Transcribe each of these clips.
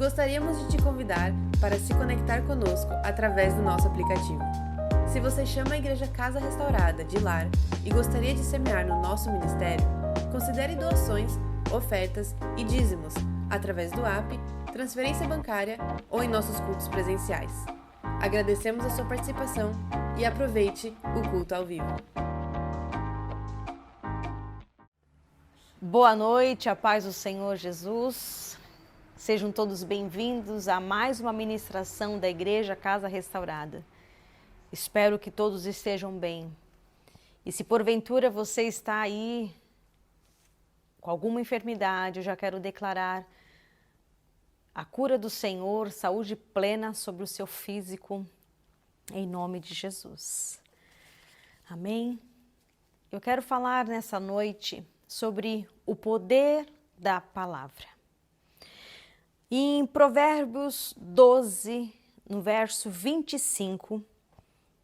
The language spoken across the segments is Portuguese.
Gostaríamos de te convidar para se conectar conosco através do nosso aplicativo. Se você chama a Igreja Casa Restaurada de lar e gostaria de semear no nosso ministério, considere doações, ofertas e dízimos através do app, transferência bancária ou em nossos cultos presenciais. Agradecemos a sua participação e aproveite o culto ao vivo. Boa noite, a paz do Senhor Jesus. Sejam todos bem-vindos a mais uma ministração da Igreja Casa Restaurada. Espero que todos estejam bem. E se porventura você está aí com alguma enfermidade, eu já quero declarar a cura do Senhor, saúde plena sobre o seu físico, em nome de Jesus. Amém? Eu quero falar nessa noite sobre o poder da palavra. Em Provérbios 12, no verso 25,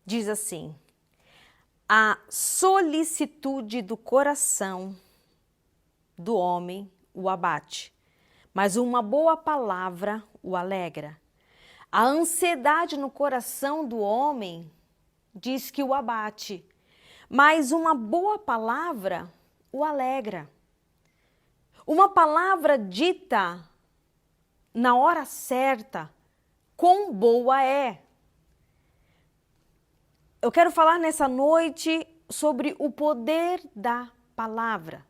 diz assim: a solicitude do coração do homem o abate, mas uma boa palavra o alegra. A ansiedade no coração do homem diz que o abate, mas uma boa palavra o alegra. Uma palavra dita na hora certa, quão boa é. Eu quero falar nessa noite sobre o poder da palavra.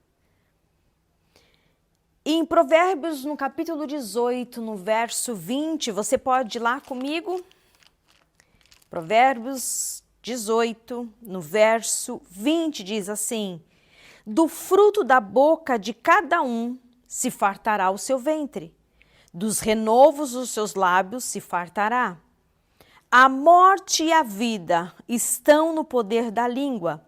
Em Provérbios, no capítulo 18, no verso 20, você pode ir lá comigo? Provérbios 18, no verso 20, diz assim: do fruto da boca de cada um se fartará o seu ventre, dos renovos dos seus lábios se fartará. A morte e a vida estão no poder da língua,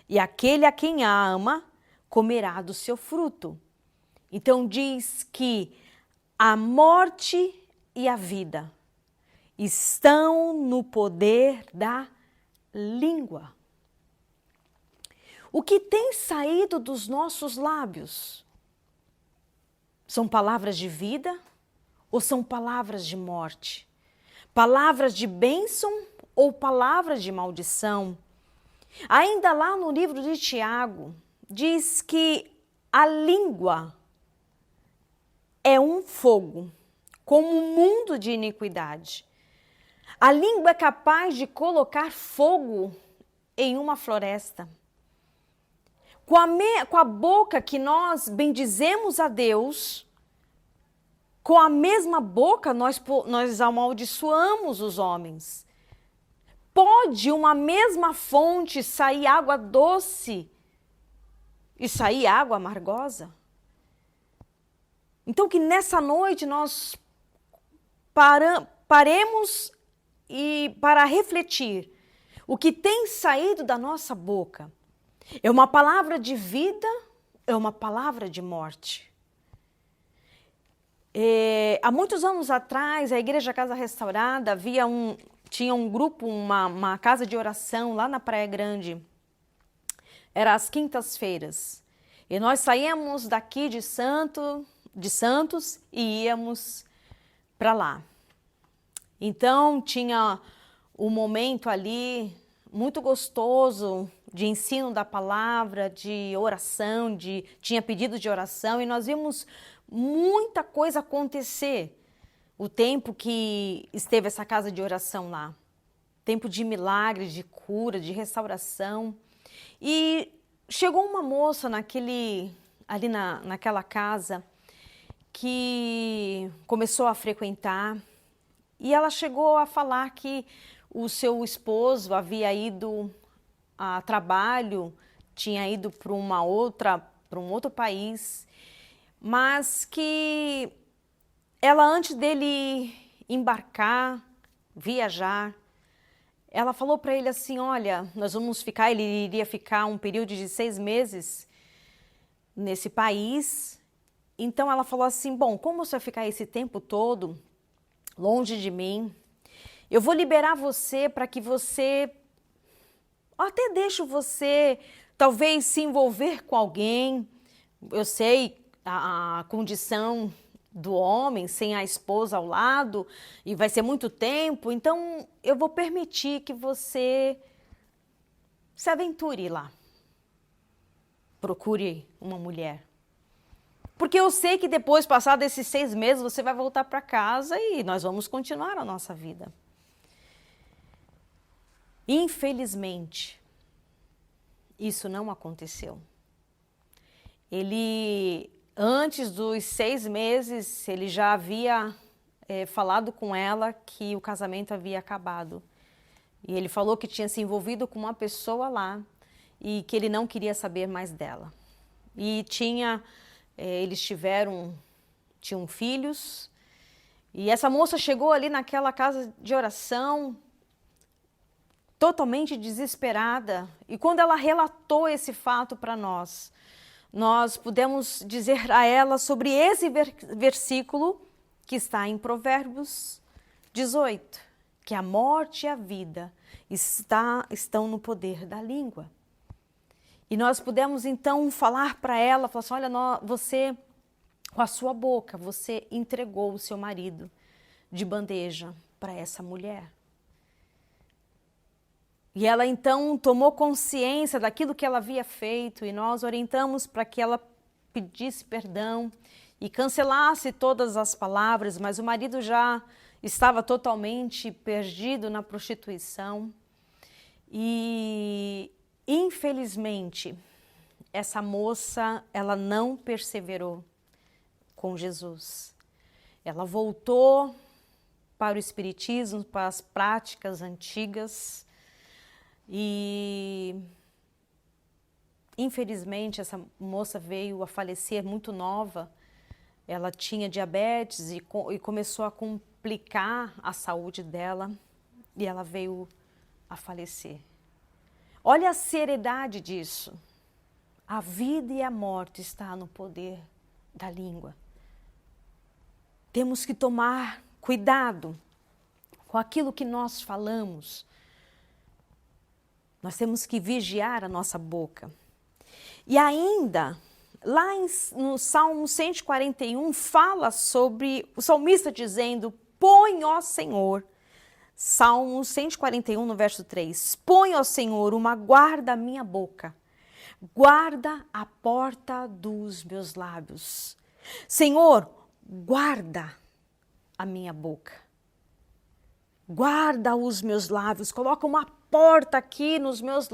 e aquele a quem a ama comerá do seu fruto. Então diz que a morte e a vida estão no poder da língua. O que tem saído dos nossos lábios são palavras de vida ou são palavras de morte? Palavras de bênção ou palavras de maldição? Ainda lá no livro de Tiago, diz que a língua é um fogo, como um mundo de iniquidade. A língua é capaz de colocar fogo em uma floresta. Com a boca que nós bendizemos a Deus, com a mesma boca nós amaldiçoamos os homens. Pode uma mesma fonte sair água doce e sair água amargosa? Então que nessa noite nós paremos e para refletir o que tem saído da nossa boca. É uma palavra de vida, é uma palavra de morte. Há muitos anos atrás, a Igreja Casa Restaurada tinha um grupo, uma casa de oração lá na Praia Grande. Era às quintas-feiras. E nós saíamos daqui de Santos e íamos para lá. Então tinha um momento ali muito gostoso de ensino da palavra, de oração, tinha pedido de oração e nós vimos muita coisa acontecer o tempo que esteve essa casa de oração lá. Tempo de milagres, de cura, de restauração. E chegou uma moça ali naquela casa que começou a frequentar e ela chegou a falar que o seu esposo havia ido a trabalho, tinha ido para um outro país, mas que ela, antes dele embarcar, viajar, ela falou para ele assim: olha, nós vamos ficar, ele iria ficar um período de 6 meses nesse país. Então ela falou assim: bom, como você vai ficar esse tempo todo longe de mim, eu vou liberar você para que você, até deixo você talvez se envolver com alguém. Eu sei a condição do homem, sem a esposa ao lado, e vai ser muito tempo, então eu vou permitir que você se aventure lá. Procure uma mulher. Porque eu sei que depois, passados esses 6 meses, você vai voltar para casa e nós vamos continuar a nossa vida. Infelizmente, isso não aconteceu. Ele, antes dos 6 meses, ele já havia falado com ela que o casamento havia acabado. E ele falou que tinha se envolvido com uma pessoa lá e que ele não queria saber mais dela. E eles tinham filhos, e essa moça chegou ali naquela casa de oração, totalmente desesperada, e quando ela relatou esse fato para nós pudemos dizer a ela sobre esse versículo que está em Provérbios 18, que a morte e a vida estão no poder da língua. E nós pudemos então falar para ela, falar assim, olha, você, com a sua boca, você entregou o seu marido de bandeja para essa mulher. E ela então tomou consciência daquilo que ela havia feito e nós orientamos para que ela pedisse perdão e cancelasse todas as palavras, mas o marido já estava totalmente perdido na prostituição. E infelizmente, essa moça, ela não perseverou com Jesus. Ela voltou para o espiritismo, para as práticas antigas e, infelizmente, essa moça veio a falecer muito nova. Ela tinha diabetes e começou a complicar a saúde dela e ela veio a falecer. Olha a seriedade disso. A vida e a morte estão no poder da língua. Temos que tomar cuidado com aquilo que nós falamos. Nós temos que vigiar a nossa boca. E ainda, lá no Salmo 141, fala sobre o salmista dizendo, põe, ó Senhor, Salmo 141, no verso 3. Põe, ó Senhor, uma guarda à minha boca. Guarda a porta dos meus lábios. Senhor, guarda a minha boca. Guarda os meus lábios. Coloca uma porta aqui nos meus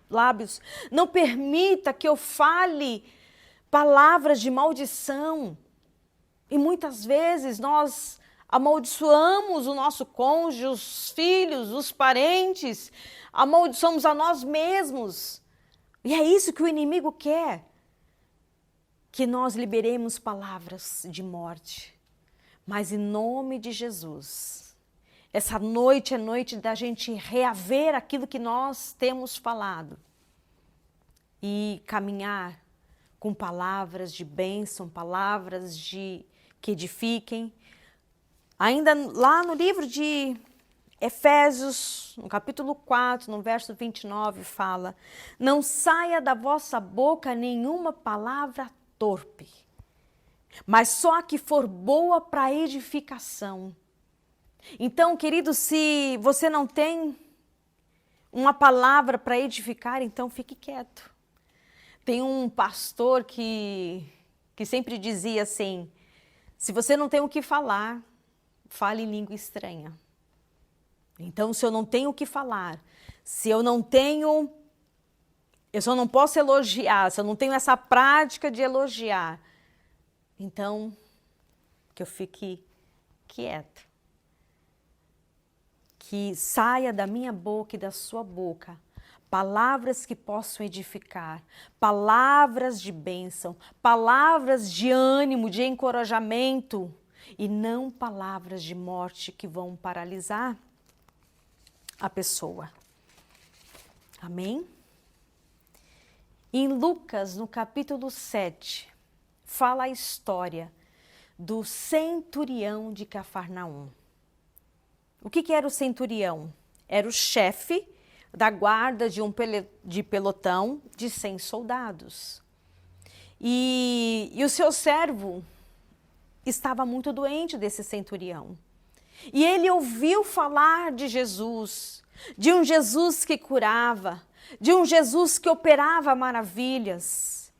lábios. Não permita que eu fale palavras de maldição. E muitas vezes nós amaldiçoamos o nosso cônjuge, os filhos, os parentes, amaldiçoamos a nós mesmos. E é isso que o inimigo quer, que nós liberemos palavras de morte. Mas em nome de Jesus, essa noite é noite da gente reaver aquilo que nós temos falado e caminhar com palavras de bênção, palavras que edifiquem. Ainda lá no livro de Efésios, no capítulo 4, no verso 29, fala: não saia da vossa boca nenhuma palavra torpe, mas só a que for boa para edificação. Então, querido, se você não tem uma palavra para edificar, então fique quieto. Tem um pastor que sempre dizia assim, se você não tem o que falar, fale em língua estranha. Então, se eu não tenho o que falar, se eu não posso elogiar, se eu não tenho essa prática de elogiar, então, que eu fique quieto. Que saia da minha boca e da sua boca palavras que possam edificar, palavras de bênção, palavras de ânimo, de encorajamento, e não palavras de morte que vão paralisar a pessoa. Amém? Em Lucas, no capítulo 7, fala a história do centurião de Cafarnaum. O que era o centurião? Era o chefe da guarda de pelotão de 100 soldados. E o seu servo que estava muito doente desse centurião. E ele ouviu falar de Jesus, de um Jesus que curava, de um Jesus que operava maravilhas.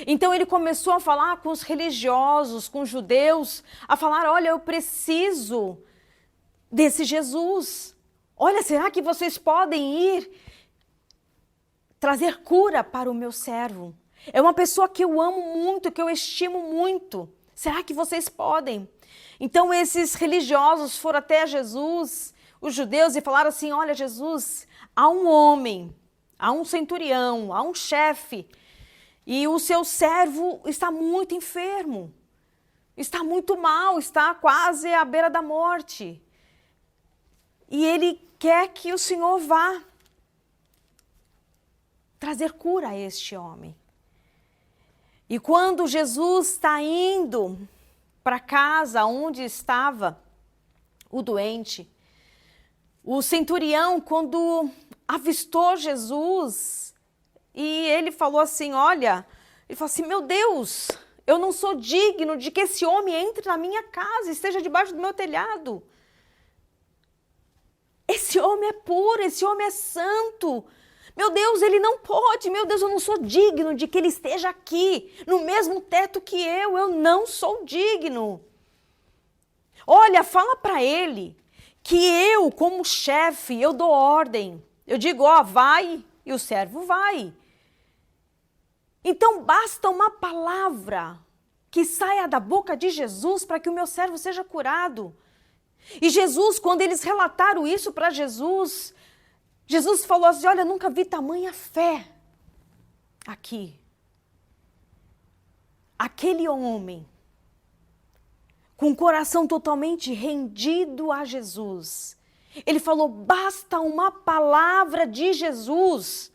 Então ele começou a falar com os religiosos, com os judeus, a falar, olha, eu preciso desse Jesus. Olha, será que vocês podem ir trazer cura para o meu servo? É uma pessoa que eu amo muito, que eu estimo muito. Será que vocês podem? Então esses religiosos foram até Jesus, os judeus, e falaram assim, olha Jesus, há um homem, há um centurião, há um chefe, e o seu servo está muito enfermo, está muito mal, está quase à beira da morte. E ele quer que o Senhor vá trazer cura a este homem. E quando Jesus está indo para casa onde estava o doente, o centurião, quando avistou Jesus, e ele falou assim, olha, ele falou assim, meu Deus, eu não sou digno de que esse homem entre na minha casa, esteja debaixo do meu telhado. Esse homem é puro, esse homem é santo. Meu Deus, ele não pode, meu Deus, eu não sou digno de que ele esteja aqui, no mesmo teto que eu não sou digno. Olha, fala para ele que eu, como chefe, eu dou ordem. Eu digo, ó, vai, e o servo vai. Então basta uma palavra que saia da boca de Jesus para que o meu servo seja curado. E Jesus, quando eles relataram isso para Jesus, Jesus falou assim, olha, nunca vi tamanha fé aqui. Aquele homem, com o coração totalmente rendido a Jesus, ele falou, basta uma palavra de Jesus.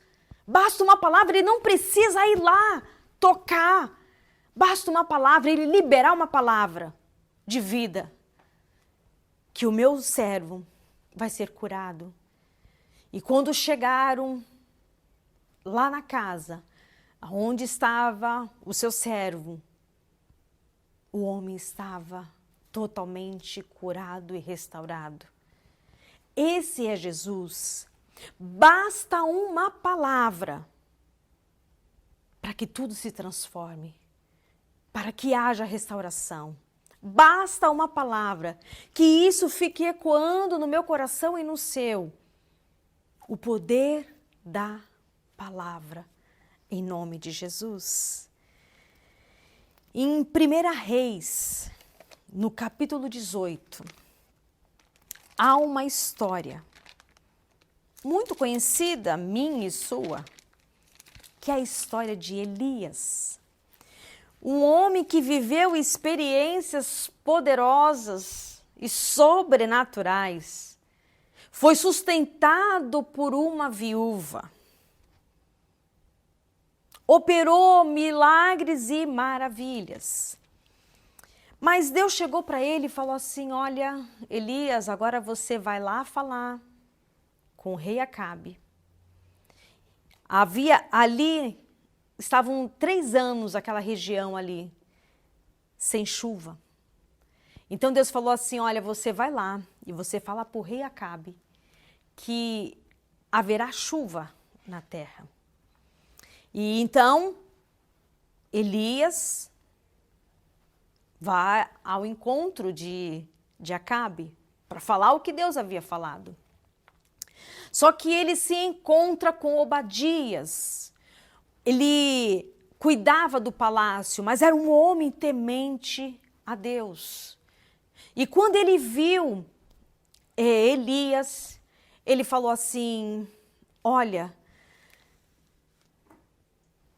Basta uma palavra, ele não precisa ir lá tocar. Basta uma palavra, ele liberar uma palavra de vida, que o meu servo vai ser curado. E quando chegaram lá na casa, onde estava o seu servo, o homem estava totalmente curado e restaurado. Esse é Jesus. Basta uma palavra para que tudo se transforme, para que haja restauração. Basta uma palavra, que isso fique ecoando no meu coração e no seu. O poder da palavra, em nome de Jesus. Em 1 Reis, no capítulo 18, há uma história muito conhecida, minha e sua, que é a história de Elias. Um homem que viveu experiências poderosas e sobrenaturais. Foi sustentado por uma viúva. Operou milagres e maravilhas. Mas Deus chegou para ele e falou assim, olha, Elias, agora você vai lá falar com o rei Acabe. Estavam 3 anos aquela região ali, sem chuva. Então Deus falou assim, olha, você vai lá e você fala para o rei Acabe que haverá chuva na terra. E então Elias vai ao encontro de Acabe para falar o que Deus havia falado. Só que ele se encontra com Obadias. Ele cuidava do palácio, mas era um homem temente a Deus. E quando ele viu Elias, ele falou assim, olha,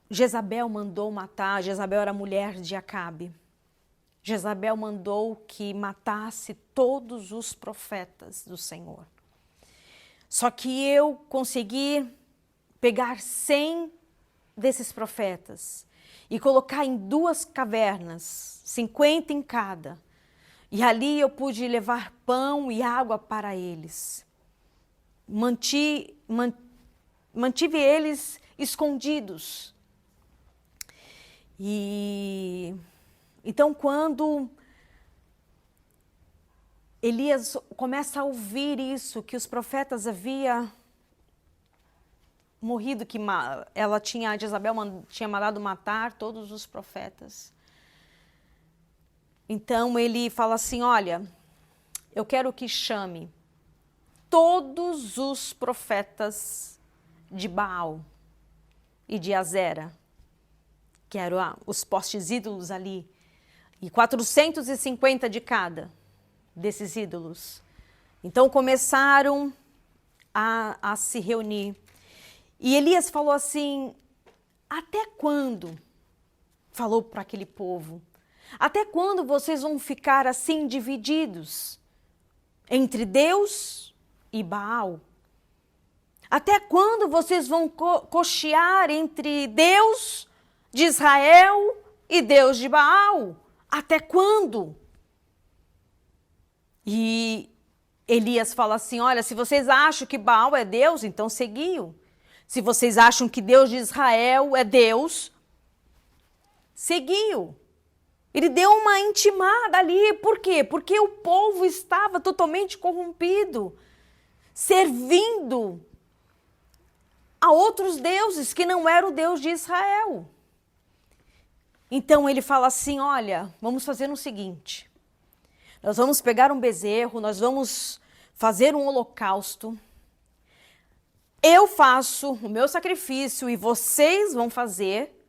Jezabel mandou matar, Jezabel era mulher de Acabe. Jezabel mandou que matasse todos os profetas do Senhor. Só que eu consegui pegar 100 desses profetas e colocar em 2 cavernas, 50 em cada. E ali eu pude levar pão e água para eles. Mantive eles escondidos. E então quando Elias começa a ouvir isso, que os profetas haviam morrido, que Jezabel tinha mandado matar todos os profetas. Então ele fala assim, olha, eu quero que chame todos os profetas de Baal e de Azera, que eram os postes ídolos ali, e 450 de cada desses ídolos. Então começaram a se reunir. E Elias falou assim, até quando? Falou para aquele povo. Até quando vocês vão ficar assim divididos entre Deus e Baal? Até quando vocês vão cochear entre Deus de Israel e Deus de Baal? Até quando? E Elias fala assim, olha, se vocês acham que Baal é Deus, então seguiu. Se vocês acham que Deus de Israel é Deus, seguiu. Ele deu uma intimada ali, por quê? Porque o povo estava totalmente corrompido, servindo a outros deuses que não era o Deus de Israel. Então ele fala assim, olha, vamos fazer o seguinte, nós vamos pegar um bezerro, nós vamos fazer um holocausto, eu faço o meu sacrifício e vocês vão fazer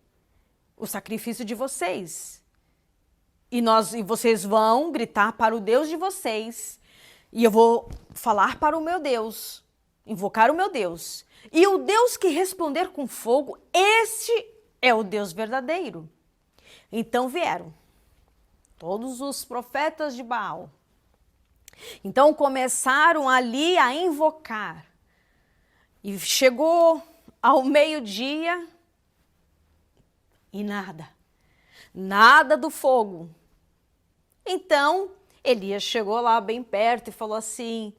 o sacrifício de vocês. E vocês vão gritar para o Deus de vocês. E eu vou falar para o meu Deus, invocar o meu Deus. E o Deus que responder com fogo, este é o Deus verdadeiro. Então vieram todos os profetas de Baal. Então começaram ali a invocar. E chegou ao meio-dia e nada do fogo. Então, Elias chegou lá bem perto e falou assim,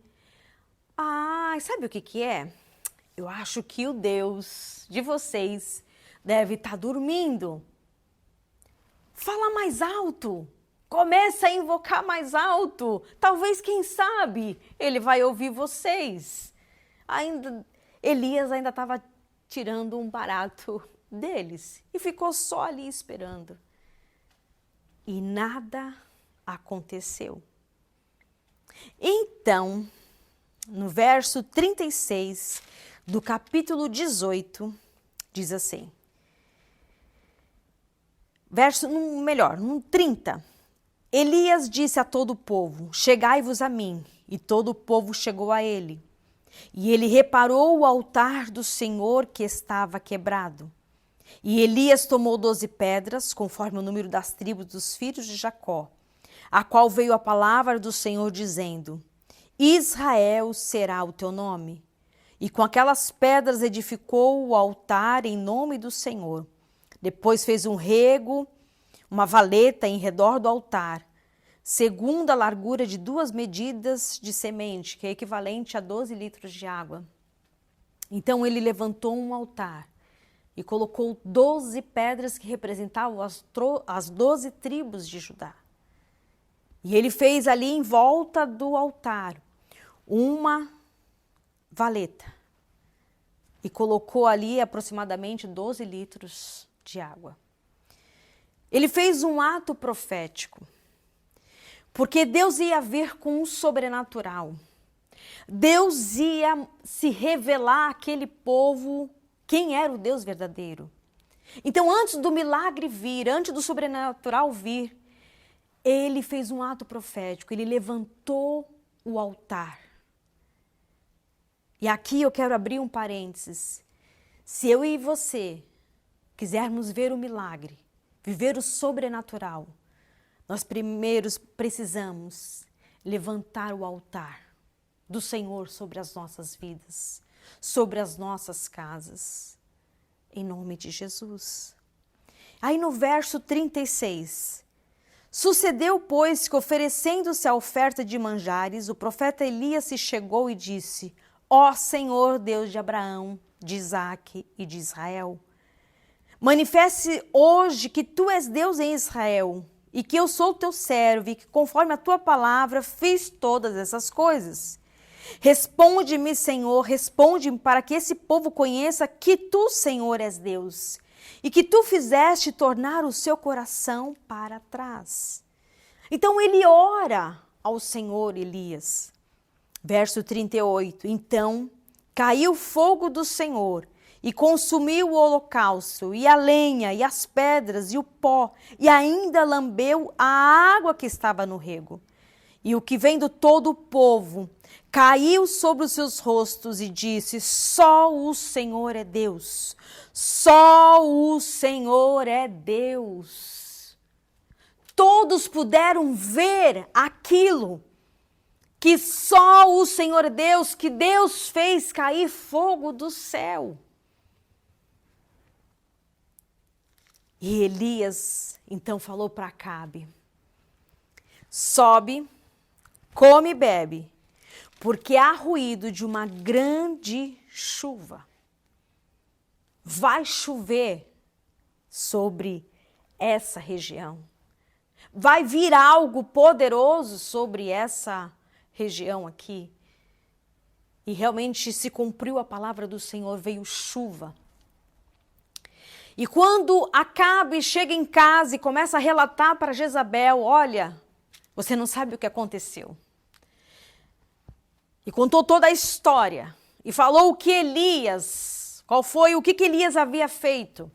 sabe o que é? Eu acho que o Deus de vocês deve estar dormindo. Fala mais alto, começa a invocar mais alto, talvez, quem sabe, ele vai ouvir vocês. Elias ainda estava tirando um barato deles e ficou só ali esperando. E nada aconteceu. Então, no verso 36 do capítulo 18, diz assim, no 30, Elias disse a todo o povo, chegai-vos a mim, e todo o povo chegou a ele. E ele reparou o altar do Senhor que estava quebrado. E Elias tomou 12 pedras, conforme o número das tribos dos filhos de Jacó, a qual veio a palavra do Senhor dizendo, Israel será o teu nome. E com aquelas pedras edificou o altar em nome do Senhor. Depois fez um rego, uma valeta em redor do altar, segundo a largura de 2 medidas de semente, que é equivalente a 12 litros de água. Então ele levantou um altar e colocou 12 pedras que representavam as 12 tribos de Judá. E ele fez ali em volta do altar uma valeta e colocou ali aproximadamente 12 litros de água. Ele fez um ato profético, porque Deus ia vir com o sobrenatural. Deus ia se revelar àquele povo quem era o Deus verdadeiro. Então, antes do milagre vir, antes do sobrenatural vir, ele fez um ato profético, ele levantou o altar. E aqui eu quero abrir um parênteses. Se eu e você quisermos ver o milagre, viver o sobrenatural, nós primeiros precisamos levantar o altar do Senhor sobre as nossas vidas, sobre as nossas casas, em nome de Jesus. Aí no verso 36, sucedeu, pois, que oferecendo-se a oferta de manjares, o profeta Elias se chegou e disse, ó Senhor Deus de Abraão, de Isaque e de Israel, manifeste hoje que tu és Deus em Israel, e que eu sou teu servo e que conforme a tua palavra fiz todas essas coisas. Responde-me, Senhor, responde-me para que esse povo conheça que tu, Senhor, és Deus e que tu fizeste tornar o seu coração para trás. Então ele ora ao Senhor, Elias. Verso 38, então caiu fogo do Senhor e consumiu o holocausto, e a lenha, e as pedras, e o pó, e ainda lambeu a água que estava no rego. E o que vendo todo o povo caiu sobre os seus rostos e disse: só o Senhor é Deus, só o Senhor é Deus. Todos puderam ver aquilo, que só o Senhor é Deus, que Deus fez cair fogo do céu. E Elias então falou para Acabe: sobe, come e bebe, porque há ruído de uma grande chuva. Vai chover sobre essa região. Vai vir algo poderoso sobre essa região aqui. E realmente se cumpriu a palavra do Senhor, veio chuva. E quando Acabe chega em casa e começa a relatar para Jezabel: olha, você não sabe o que aconteceu. E contou toda a história. E falou o que Elias, o que Elias havia feito.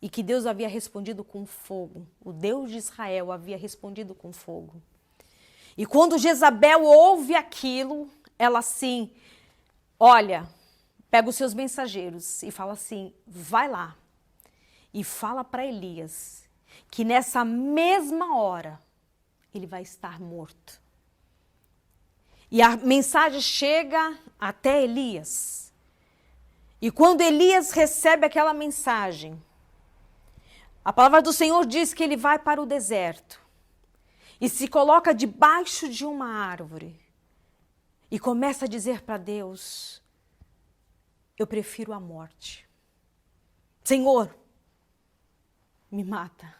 E que Deus havia respondido com fogo. O Deus de Israel havia respondido com fogo. E quando Jezabel ouve aquilo, ela assim, olha, pega os seus mensageiros e fala assim: vai lá e fala para Elias que nessa mesma hora ele vai estar morto. E a mensagem chega até Elias. E quando Elias recebe aquela mensagem, a palavra do Senhor diz que ele vai para o deserto e se coloca debaixo de uma árvore e começa a dizer para Deus: eu prefiro a morte. Senhor, me mata.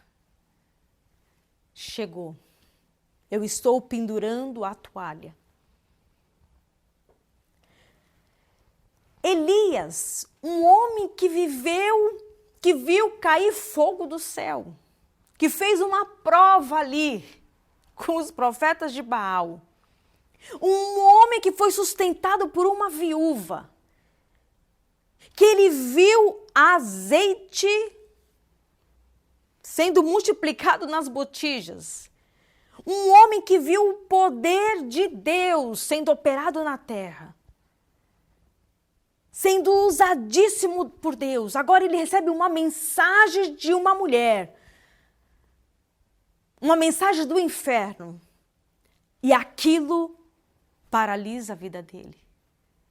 Chegou. Eu estou pendurando a toalha. Elias, um homem que viu cair fogo do céu, que fez uma prova ali com os profetas de Baal. Um homem que foi sustentado por uma viúva, que ele viu azeite sendo multiplicado nas botijas. Um homem que viu o poder de Deus sendo operado na terra, sendo usadíssimo por Deus. Agora ele recebe uma mensagem de uma mulher, uma mensagem do inferno, e aquilo paralisa a vida dele.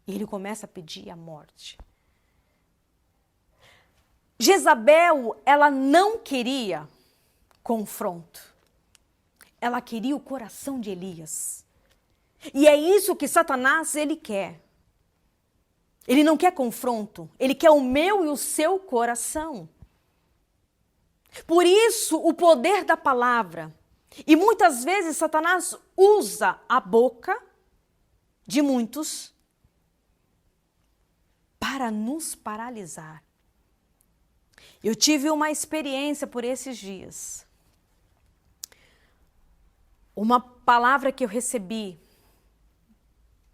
E ele começa a pedir a morte. Jezabel, ela não queria confronto. Ela queria o coração de Elias. E é isso que Satanás, ele quer. Ele não quer confronto, ele quer o meu e o seu coração. Por isso, o poder da palavra. E muitas vezes Satanás usa a boca de muitos para nos paralisar. Eu tive uma experiência por esses dias. Uma palavra que eu recebi,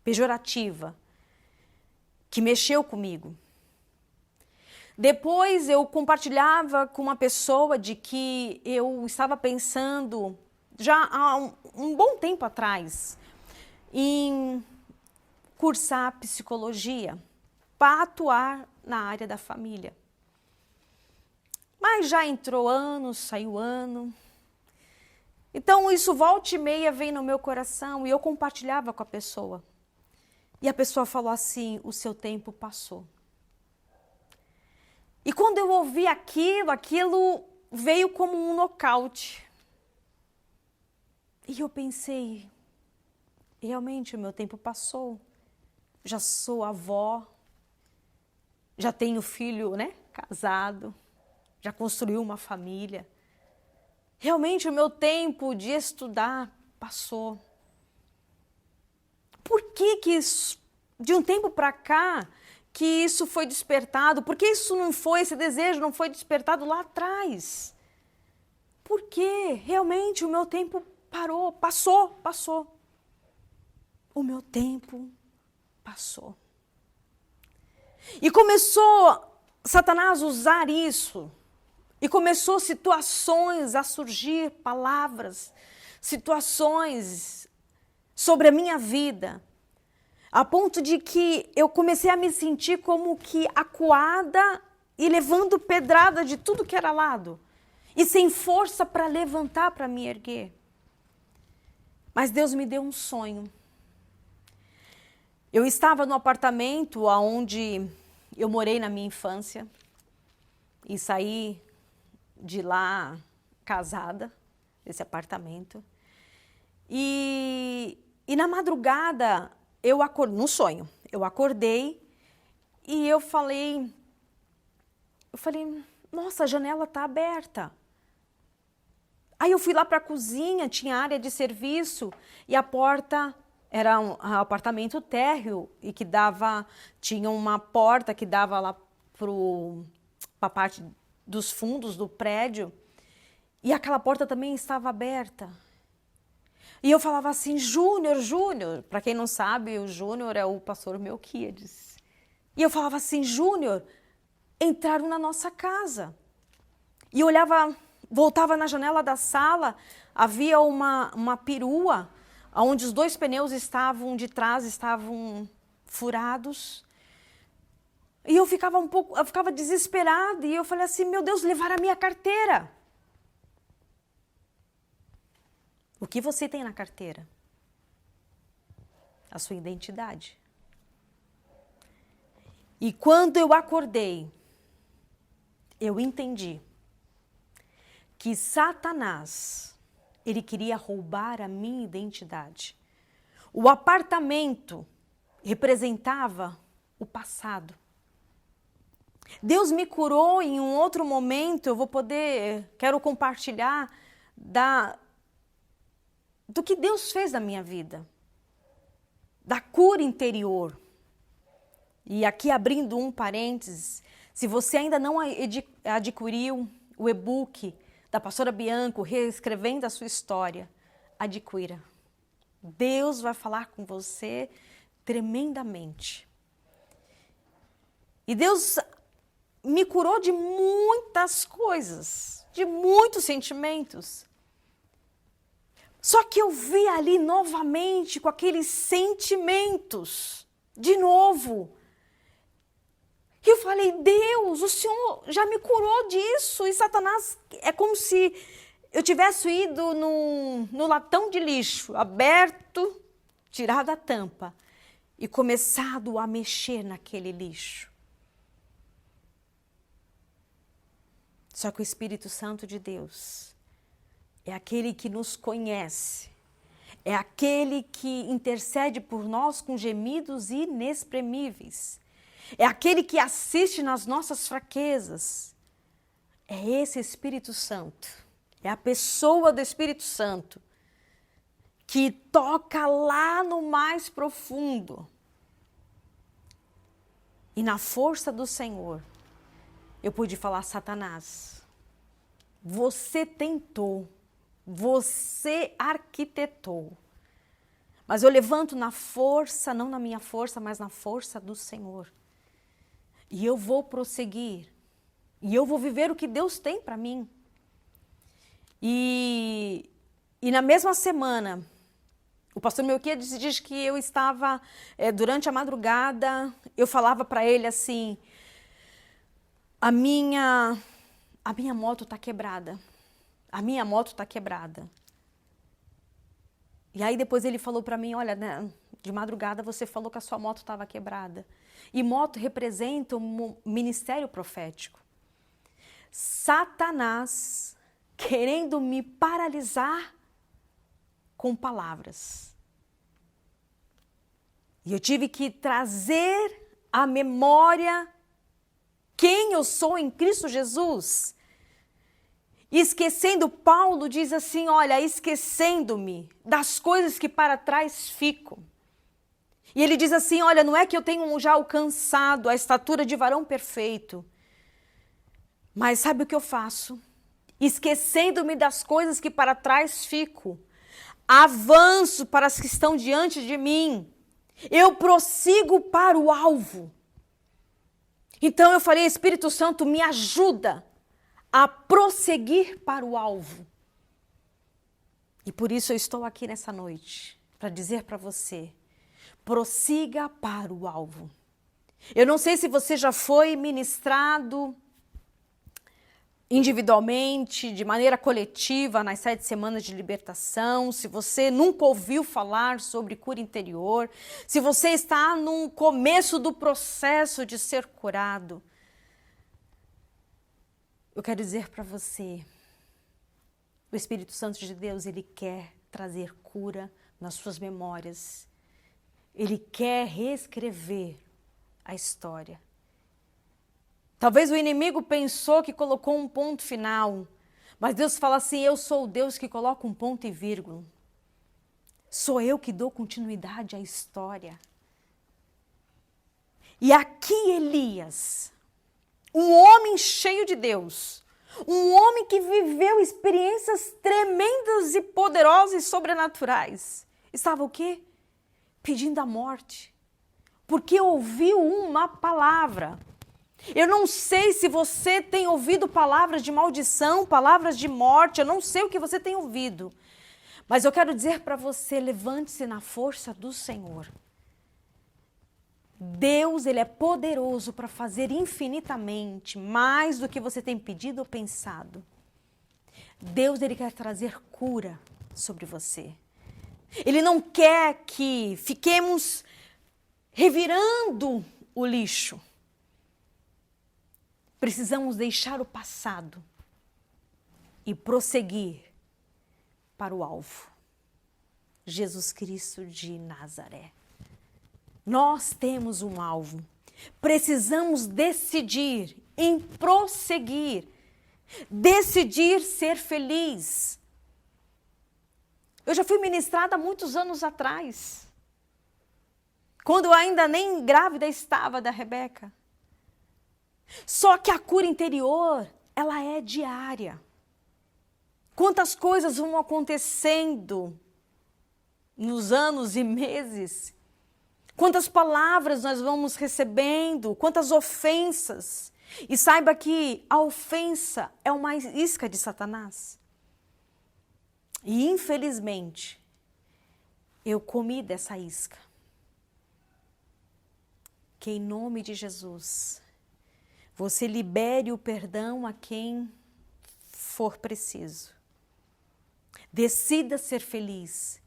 pejorativa, que mexeu comigo. Depois eu compartilhava com uma pessoa de que eu estava pensando, já há um bom tempo atrás, em cursar psicologia para atuar na área da família. Mas já entrou ano, saiu ano. Então isso volta e meia vem no meu coração e eu compartilhava com a pessoa. E a pessoa falou assim: o seu tempo passou. E quando eu ouvi aquilo veio como um nocaute. E eu pensei, realmente o meu tempo passou. Já sou avó, já tenho filho, casado, já construiu uma família. Realmente o meu tempo de estudar passou. Por que de um tempo para cá, que isso foi despertado? Por que esse desejo não foi despertado lá atrás? Porque realmente o meu tempo passou. O meu tempo passou. E começou Satanás a usar isso. E começou situações a surgir, palavras, situações sobre a minha vida, a ponto de que eu comecei a me sentir como que acuada e levando pedrada de tudo que era lado. E sem força para levantar, para me erguer. Mas Deus me deu um sonho. Eu estava no apartamento onde eu morei na minha infância e saí de lá casada, desse apartamento. E na madrugada, no sonho, eu acordei e eu falei, nossa, a janela está aberta. Aí eu fui lá para a cozinha, tinha área de serviço e a porta era um apartamento térreo e tinha uma porta que dava lá para a parte dos fundos do prédio e aquela porta também estava aberta. E eu falava assim, Júnior, para quem não sabe, o Júnior é o pastor Melquíades. E eu falava assim, Júnior, entraram na nossa casa. E eu voltava na janela da sala, havia uma perua, onde os 2 pneus de trás estavam furados. E eu ficava desesperada, e eu falei assim, meu Deus, levaram a minha carteira. O que você tem na carteira? A sua identidade. E quando eu acordei, eu entendi que Satanás, ele queria roubar a minha identidade. O apartamento representava o passado. Deus me curou em um outro momento, quero compartilhar do que Deus fez na minha vida, da cura interior. E aqui abrindo um parênteses, se você ainda não adquiriu o e-book da pastora Bianco, Reescrevendo a Sua História, adquira. Deus vai falar com você tremendamente. E Deus me curou de muitas coisas, de muitos sentimentos. Só que eu vi ali novamente com aqueles sentimentos, de novo. E eu falei, Deus, o Senhor já me curou disso. E Satanás, é como se eu tivesse ido no latão de lixo, aberto, tirado a tampa e começado a mexer naquele lixo. Só que o Espírito Santo de Deus é aquele que nos conhece, é aquele que intercede por nós com gemidos inexprimíveis, é aquele que assiste nas nossas fraquezas. É esse Espírito Santo, é a pessoa do Espírito Santo que toca lá no mais profundo. E na força do Senhor, eu pude falar, Satanás, você tentou, você arquitetou, mas eu levanto na força, não na minha força, mas na força do Senhor. E eu vou prosseguir, e eu vou viver o que Deus tem para mim. E na mesma semana, o pastor Melquíades diz que eu estava, durante a madrugada, eu falava para ele assim, a minha moto está quebrada, a minha moto está quebrada. E aí depois ele falou para mim, olha, né, de madrugada você falou que a sua moto estava quebrada. E moto representa um ministério profético. Satanás querendo me paralisar com palavras. E eu tive que trazer à memória quem eu sou em Cristo Jesus. Esquecendo, Paulo diz assim, olha, esquecendo-me das coisas que para trás ficam. E ele diz assim, olha, não é que eu tenho já alcançado a estatura de varão perfeito, mas sabe o que eu faço? Esquecendo-me das coisas que para trás fico, avanço para as que estão diante de mim, eu prossigo para o alvo. Então eu falei, Espírito Santo, me ajuda a prosseguir para o alvo. E por isso eu estou aqui nessa noite, para dizer para você, prossiga para o alvo. Eu não sei se você já foi ministrado individualmente, de maneira coletiva, nas 7 semanas de libertação, se você nunca ouviu falar sobre cura interior, se você está no começo do processo de ser curado, eu quero dizer para você, o Espírito Santo de Deus, ele quer trazer cura nas suas memórias, ele quer reescrever a história. Talvez o inimigo pensou que colocou um ponto final, mas Deus fala assim, eu sou o Deus que coloca um ponto e vírgula. Sou eu que dou continuidade à história. E aqui Elias, um homem cheio de Deus, um homem que viveu experiências tremendas e poderosas e sobrenaturais, estava o quê? Pedindo a morte, porque ouviu uma palavra. Eu não sei se você tem ouvido palavras de maldição, palavras de morte, eu não sei o que você tem ouvido. Mas eu quero dizer para você, levante-se na força do Senhor. Deus, ele é poderoso para fazer infinitamente mais do que você tem pedido ou pensado. Deus, ele quer trazer cura sobre você. Ele não quer que fiquemos revirando o lixo. Precisamos deixar o passado e prosseguir para o alvo. Jesus Cristo de Nazaré. Nós temos um alvo. Precisamos decidir em prosseguir. Decidir ser feliz. Eu já fui ministrada há muitos anos atrás, quando eu ainda nem grávida estava da Rebeca. Só que a cura interior, ela é diária. Quantas coisas vão acontecendo nos anos e meses? Quantas palavras nós vamos recebendo? Quantas ofensas? E saiba que a ofensa é uma isca de Satanás. E infelizmente, eu comi dessa isca. Que em nome de Jesus, você libere o perdão a quem for preciso. Decida ser feliz.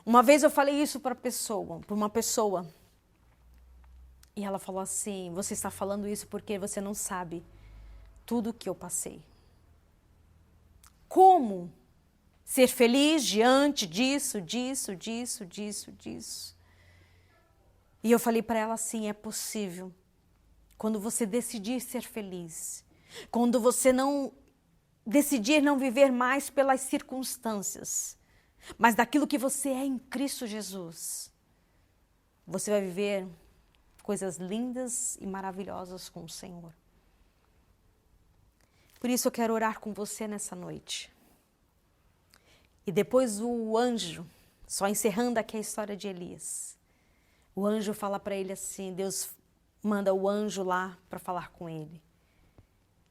Uma vez eu falei isso para uma pessoa. E ela falou assim, você está falando isso porque você não sabe tudo o que eu passei. Como ser feliz diante disso? E eu falei para ela assim, é possível. Quando você decidir ser feliz, quando você não decidir não viver mais pelas circunstâncias, mas daquilo que você é em Cristo Jesus, você vai viver coisas lindas e maravilhosas com o Senhor. Por isso eu quero orar com você nessa noite. E depois o anjo, só encerrando aqui a história de Elias, o anjo fala para ele assim, Deus manda o anjo lá para falar com ele.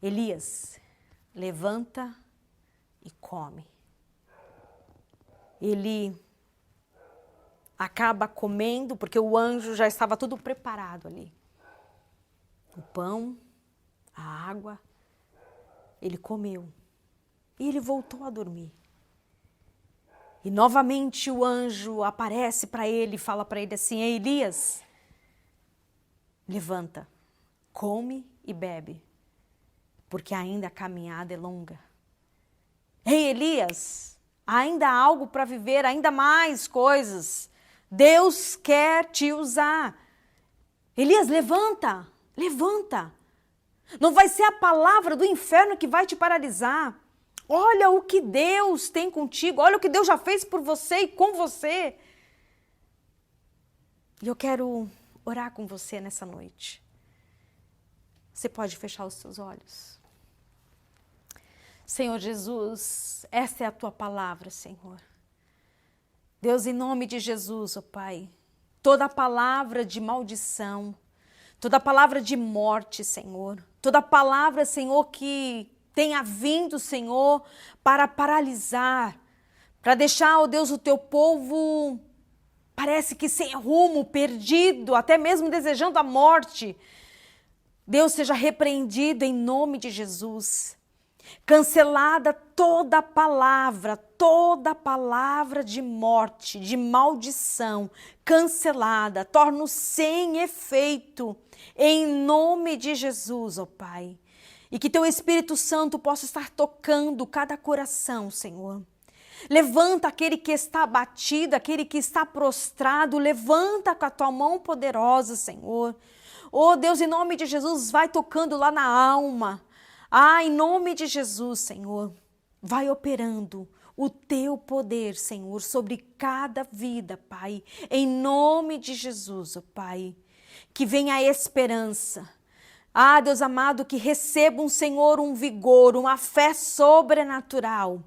Elias, levanta e come. Ele acaba comendo, porque o anjo já estava tudo preparado ali. O pão, a água, ele comeu. E ele voltou a dormir. E novamente o anjo aparece para ele e fala para ele assim, Ei, Elias, levanta, come e bebe, porque ainda a caminhada é longa. Ei, Elias, ainda há algo para viver, ainda mais coisas. Deus quer te usar. Elias, levanta, levanta. Não vai ser a palavra do inferno que vai te paralisar. Olha o que Deus tem contigo, olha o que Deus já fez por você e com você. E eu quero orar com você nessa noite. Você pode fechar os seus olhos. Senhor Jesus, essa é a tua palavra, Senhor. Deus, em nome de Jesus, ó Pai, toda palavra de maldição, toda palavra de morte, Senhor, toda palavra, Senhor, que tenha vindo, Senhor, para paralisar, para deixar, ó Deus, o teu povo, parece que sem rumo, perdido, até mesmo desejando a morte. Deus, seja repreendido em nome de Jesus. Cancelada toda palavra de morte, de maldição, cancelada, torna sem efeito, em nome de Jesus, ó Pai. E que teu Espírito Santo possa estar tocando cada coração, Senhor. Levanta aquele que está abatido, aquele que está prostrado, levanta com a tua mão poderosa, Senhor. Oh Deus, em nome de Jesus, vai tocando lá na alma. Em nome de Jesus, Senhor, vai operando o teu poder, Senhor, sobre cada vida, Pai. Em nome de Jesus, ó Pai, que venha a esperança. Deus amado, que recebam, Senhor, um vigor, uma fé sobrenatural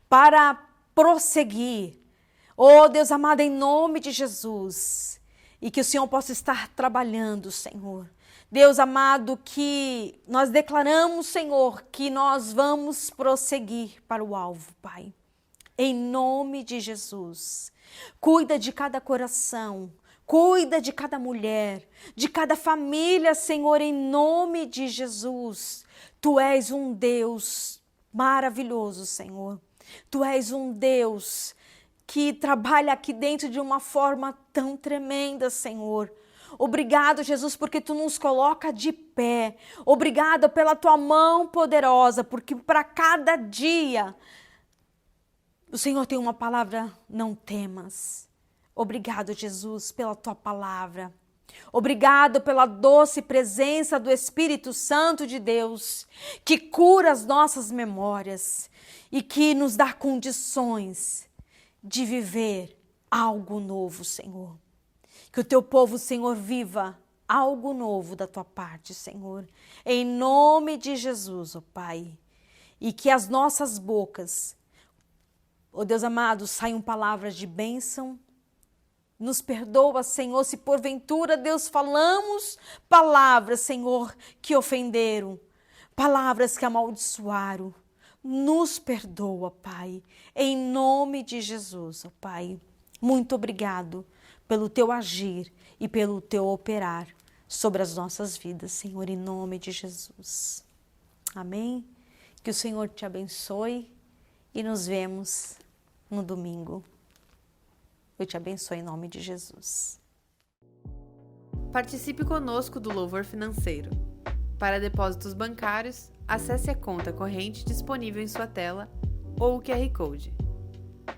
para prosseguir. Oh Deus amado, em nome de Jesus, e que o Senhor possa estar trabalhando, Senhor. Deus amado, que nós declaramos, Senhor, que nós vamos prosseguir para o alvo, Pai. Em nome de Jesus. Cuida de cada coração, cuida de cada mulher, de cada família, Senhor, em nome de Jesus. Tu és um Deus maravilhoso, Senhor. Tu és um Deus que trabalha aqui dentro de uma forma tão tremenda, Senhor. Obrigado, Jesus, porque tu nos coloca de pé. Obrigado pela tua mão poderosa, porque para cada dia o Senhor tem uma palavra, não temas. Obrigado, Jesus, pela tua palavra. Obrigado pela doce presença do Espírito Santo de Deus, que cura as nossas memórias e que nos dá condições de viver algo novo, Senhor. Que o teu povo, Senhor, viva algo novo da tua parte, Senhor. Em nome de Jesus, ó Pai. E que as nossas bocas, ó Deus amado, saiam palavras de bênção. Nos perdoa, Senhor, se porventura, Deus, falamos palavras, Senhor, que ofenderam. Palavras que amaldiçoaram. Nos perdoa, Pai. Em nome de Jesus, ó Pai. Muito obrigado pelo teu agir e pelo teu operar sobre as nossas vidas, Senhor, em nome de Jesus. Amém? Que o Senhor te abençoe e nos vemos no domingo. Eu te abençoe em nome de Jesus. Participe conosco do Louvor Financeiro. Para depósitos bancários, acesse a conta corrente disponível em sua tela ou o QR Code.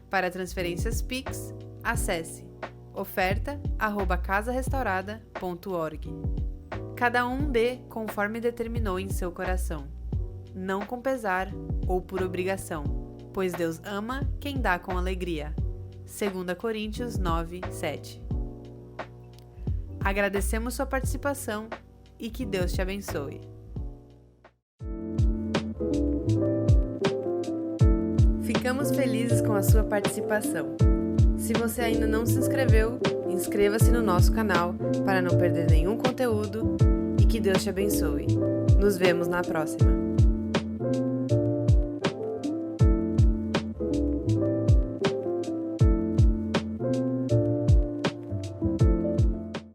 Para transferências Pix, acesse oferta@casarestaurada.org. Cada um dê conforme determinou em seu coração, não com pesar ou por obrigação, pois Deus ama quem dá com alegria. 2 Coríntios 9:7. Agradecemos sua participação e que Deus te abençoe. Ficamos felizes com a sua participação. Se você ainda não se inscreveu, inscreva-se no nosso canal para não perder nenhum conteúdo e que Deus te abençoe. Nos vemos na próxima.